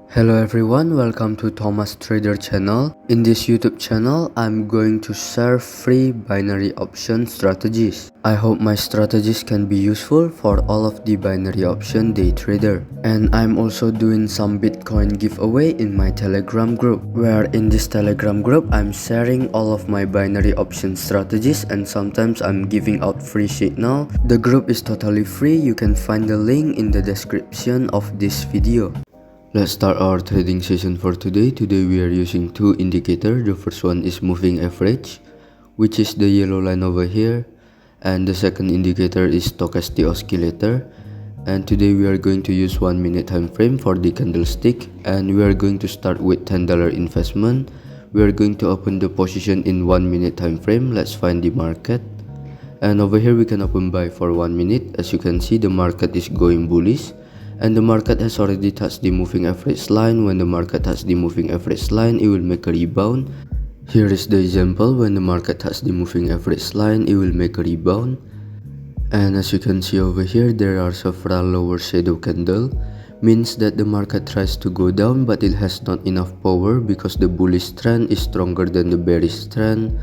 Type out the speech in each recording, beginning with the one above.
Hello everyone, welcome to Thomas Trader channel. In this YouTube channel, I'm going to share free binary option strategies. I hope my strategies can be useful for all of the binary option day trader. And I'm also doing some Bitcoin giveaway in my Telegram group, where in this Telegram group, I'm sharing all of my binary option strategies and sometimes I'm giving out free signal. The group is totally free. You can find the link in the description of this video. Let's start our trading session for today. Today we are using two indicators. The first one is moving average, which is the yellow line over here, and the second indicator is stochastic oscillator. And today we are going to use 1 minute time frame for the candlestick, and we are going to start with $10 investment. We are going to open the position in 1 minute time frame. Let's find the market. And over here we can open buy for 1 minute. As you can see, the market is going bullish. And the market has already touched the moving average line. When the market touches the moving average line, it will make a rebound. Here is the example. When the market touches the moving average line, it will make a rebound. And as you can see over here, there are several lower shadow candle. Means that the market tries to go down, but it has not enough power because the bullish trend is stronger than the bearish trend.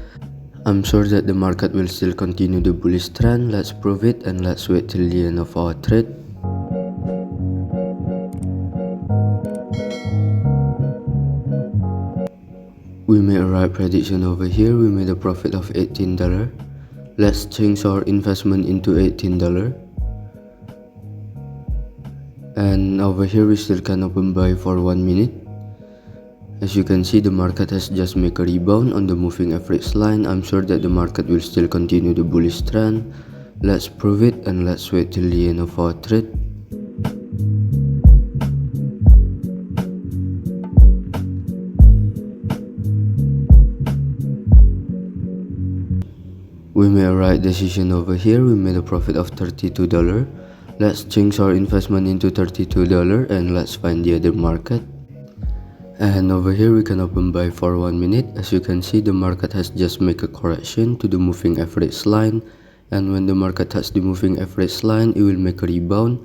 I'm sure that the market will still continue the bullish trend. Let's prove it and let's wait till the end of our trade. We made a right prediction over here. We made a profit of $18. Let's change our investment into $18. And over here we still can open buy for 1 minute. As you can see, the market has just made a rebound on the moving average line. I'm sure that the market will still continue the bullish trend. Let's prove it and let's wait till the end of our trade. We made a right decision over here. We made a profit of $32. Let's change our investment into $32 and let's find the other market. And over here we can open buy for 1 minute. As you can see, the market has just made a correction to the moving average line. And when the market touches the moving average line, it will make a rebound.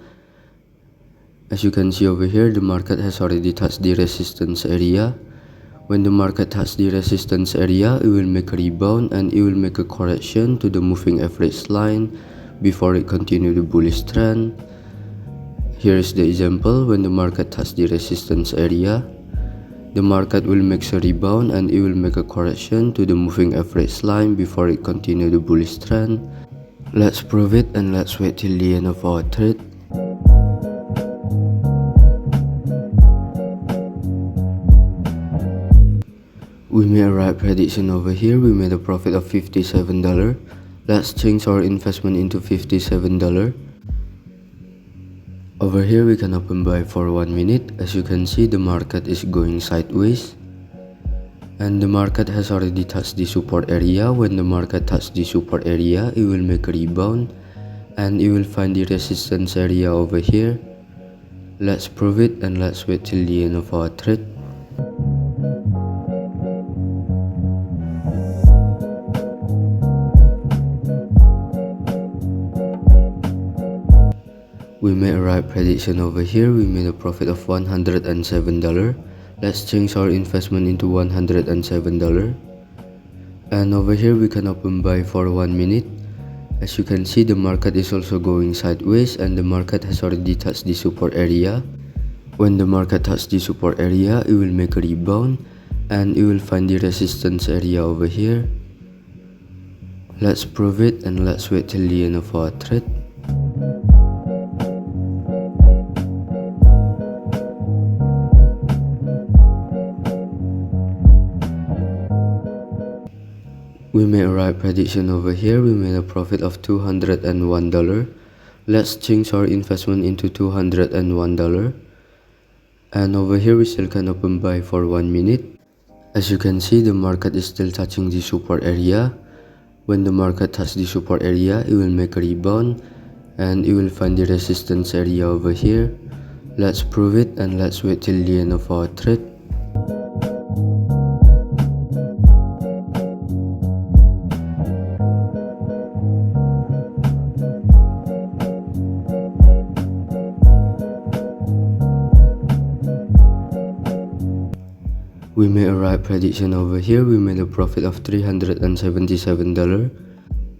As you can see over here, the market has already touched the resistance area. When the market touches the resistance area, it will make a rebound and it will make a correction to the moving average line before it continue the bullish trend. Here is the example. When the market touches the resistance area, the market will make a rebound and it will make a correction to the moving average line before it continue the bullish trend. Let's prove it and let's wait till the end of our trade. We made a right prediction over here. We made a profit of $57. Let's change our investment into $57. Over here we can open buy for 1 minute. As you can see, the market is going sideways. And the market has already touched the support area. When the market touches the support area, it will make a rebound. And it will find the resistance area over here. Let's prove it and let's wait till the end of our trade. We made a right prediction over here. We made a profit of $107. Let's change our investment into $107. And over here we can open buy for 1 minute. As you can see, the market is also going sideways and the market has already touched the support area. When the market touches the support area, it will make a rebound and it will find the resistance area over here. Let's prove it and let's wait till the end of our trade. We made a right prediction over here. We made a profit of $201. Let's change our investment into $201. And over here we still can open buy for 1 minute. As you can see, the market is still touching the support area. When the market touches the support area, it will make a rebound and it will find the resistance area over here. Let's prove it and let's wait till the end of our trade. We made a right prediction over here. We made a profit of $377.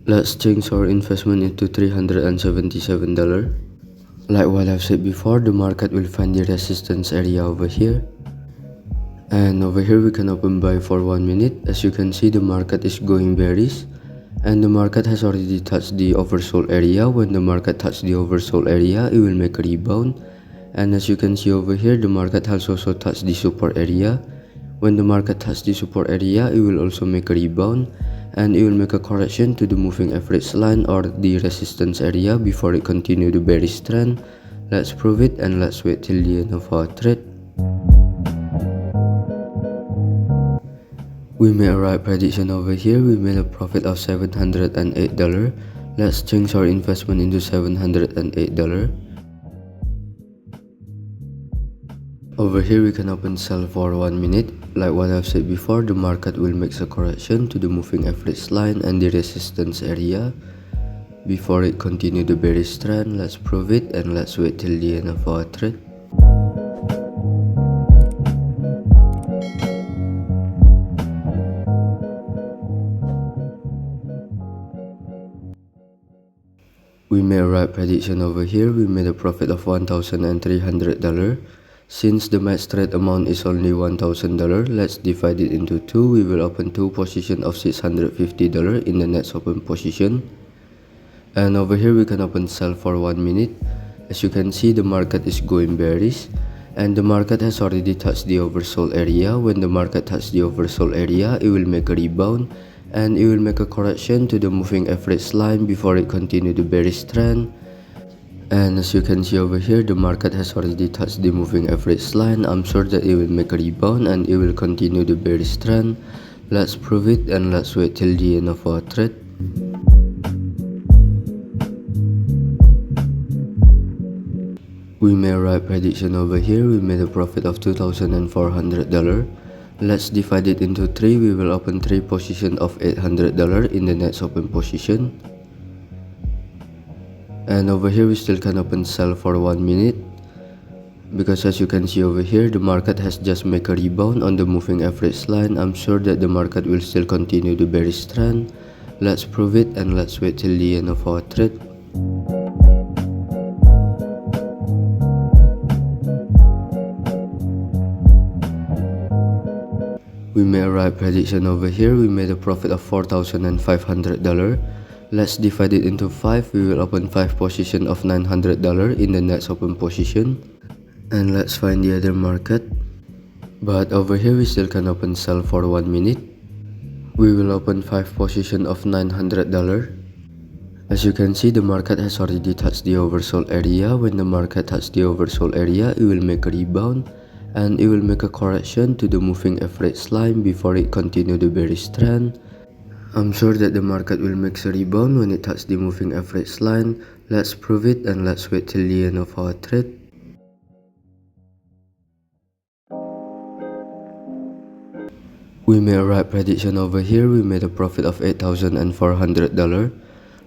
Let's change our investment into $377. Like what I've said before, the market will find the resistance area over here. And over here we can open buy for 1 minute. As you can see, the market is going bearish. And the market has already touched the oversold area. When the market touches the oversold area, it will make a rebound. And as you can see over here, the market has also touched the support area. When the market touches the support area, it will also make a rebound. And it will make a correction to the moving average line or the resistance area before it continue the bearish trend. Let's prove it and let's wait till the end of our trade. We made a right prediction over here. We made a profit of $708. Let's change our investment into $708. Over here we can open sell for 1 minute. Like what I've said before, the market will make a correction to the moving average line and the resistance area before it continue the bearish trend. Let's prove it and let's wait till the end of our trade. We made a right prediction over here. We made a profit of $1,300. Since the max trade amount is only $1,000, let's divide it into two. We will open two positions of $650 in the next open position. And over here we can open sell for 1 minute. As you can see, the market is going bearish. And the market has already touched the oversold area. When the market touches the oversold area, it will make a rebound. And it will make a correction to the moving average line before it continue the bearish trend. And as you can see over here, the market has already touched the moving average line. I'm sure that it will make a rebound and it will continue the bearish trend. Let's prove it and let's wait till the end of our trade. We made a right prediction over here. We made a profit of $2,400. Let's divide it into 3. We will open 3 positions of $800 in the next open position. And over here we still can open sell for 1 minute, because as you can see over here, the market has just made a rebound on the moving average line. I'm sure that the market will still continue the bearish trend. Let's prove it and let's wait till the end of our trade. We made a right prediction over here. We made a profit of $4,500. Let's divide it into 5. We will open 5 positions of $900 in the next open position. And let's find the other market. But over here we still can open sell for 1 minute. We will open 5 positions of $900. As you can see, the market has already touched the oversold area. When the market touches the oversold area, it will make a rebound. And it will make a correction to the moving average line before it continue the bearish trend. I'm sure that the market will make a rebound when it touches the moving average line. Let's prove it and let's wait till the end of our trade. We made a right prediction over here. We made a profit of $8,400.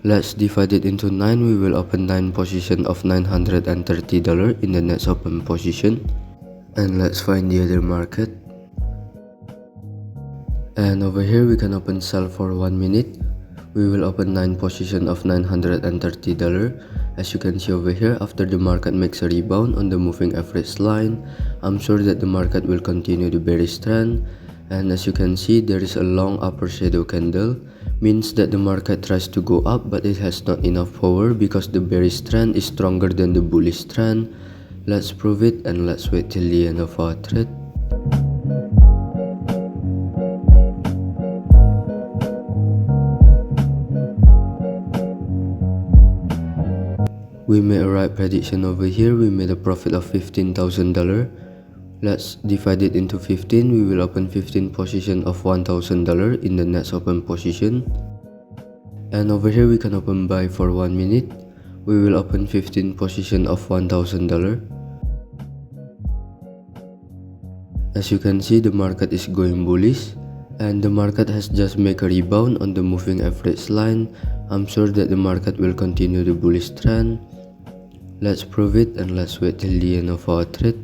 Let's divide it into 9. We will open 9 positions of $930 in the next open position. And let's find the other market. And over here we can open sell for 1 minute. We will open 9 positions of $930. As you can see over here, after the market makes a rebound on the moving average line, I'm sure that the market will continue the bearish trend. And as you can see, there is a long upper shadow candle, means that the market tries to go up but it has not enough power because the bearish trend is stronger than the bullish trend. Let's prove it and let's wait till the end of our trade. We made a right prediction over here. We made a profit of $15,000. Let's divide it into 15. We will open 15 positions of $1,000 in the next open position. And over here we can open buy for 1 minute. We will open 15 positions of $1,000. As you can see, the market is going bullish. And the market has just made a rebound on the moving average line. I'm sure that the market will continue the bullish trend. Let's prove it and let's wait till the end of our trade.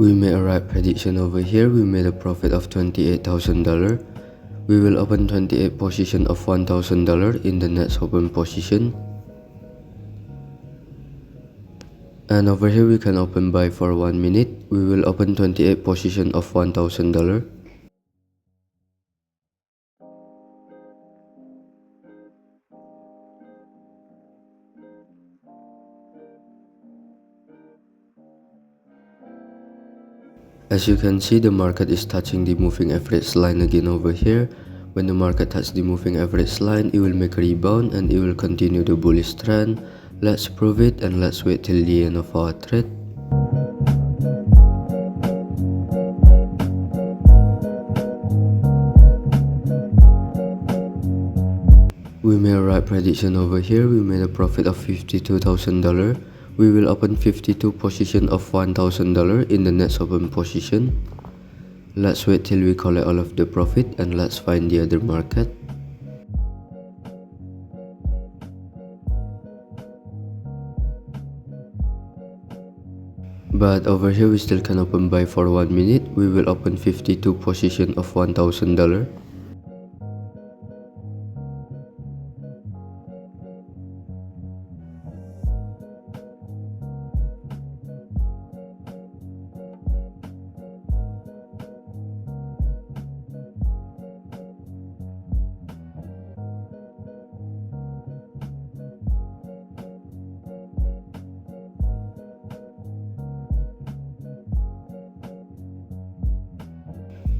We made a right prediction over here. We made a profit of $28,000. We will open 28 position of $1,000 in the next open position. And over here we can open buy for 1 minute. We will open 28 position of $1,000. As you can see, the market is touching the moving average line again over here. When the market touches the moving average line, it will make a rebound and it will continue the bullish trend. Let's prove it and let's wait till the end of our trade. We made a right prediction over here. We made a profit of $52,000. We will open 52 position of $1,000 in the next open position. Let's wait till we collect all of the profit and let's find the other market. But over here we still can open buy for 1 minute. We will open 52 position of $1,000.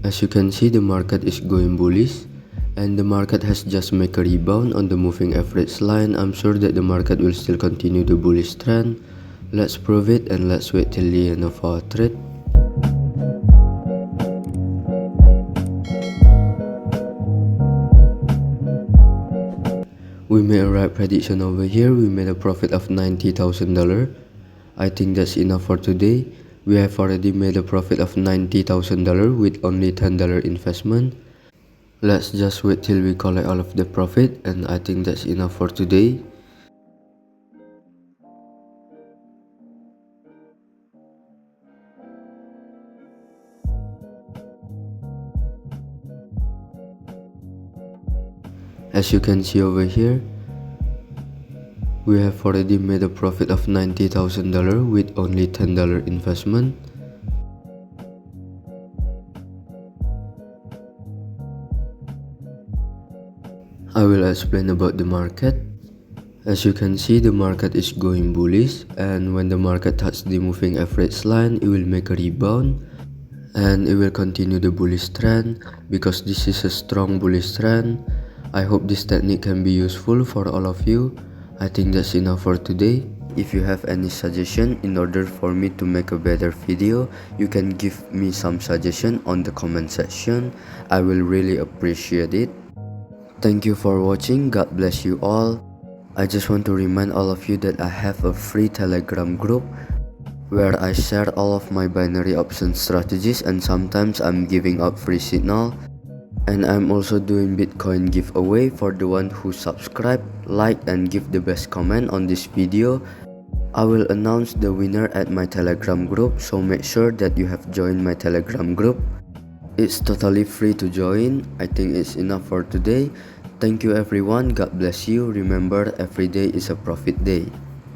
As you can see, the market is going bullish and the market has just made a rebound on the moving average line. I'm sure that the market will still continue the bullish trend. Let's prove it and let's wait till the end of our trade. We made a right prediction over here. We made a profit of $90,000. I think that's enough for today. We have already made a profit of $90,000 with only $10 investment. Let's just wait till we collect all of the profit, and I think that's enough for today. As you can see over here, we have already made a profit of $90,000 with only $10 investment. I will explain about the market. As you can see, the market is going bullish, and when the market touches the moving average line, it will make a rebound and it will continue the bullish trend because this is a strong bullish trend. I hope this technique can be useful for all of you. I think that's enough for today. If you have any suggestion in order for me to make a better video, you can give me some suggestion on the comment section. I will really appreciate it. Thank you for watching. God bless you all. I just want to remind all of you that I have a free Telegram group where I share all of my binary option strategies, and sometimes I'm giving out free signal. And I'm also doing Bitcoin giveaway for the one who subscribe, like and give the best comment on this video. I will announce the winner at my Telegram group, so make sure that you have joined my Telegram group. It's totally free to join. I think it's enough for today. Thank you everyone. God bless you. Remember, every day is a profit day.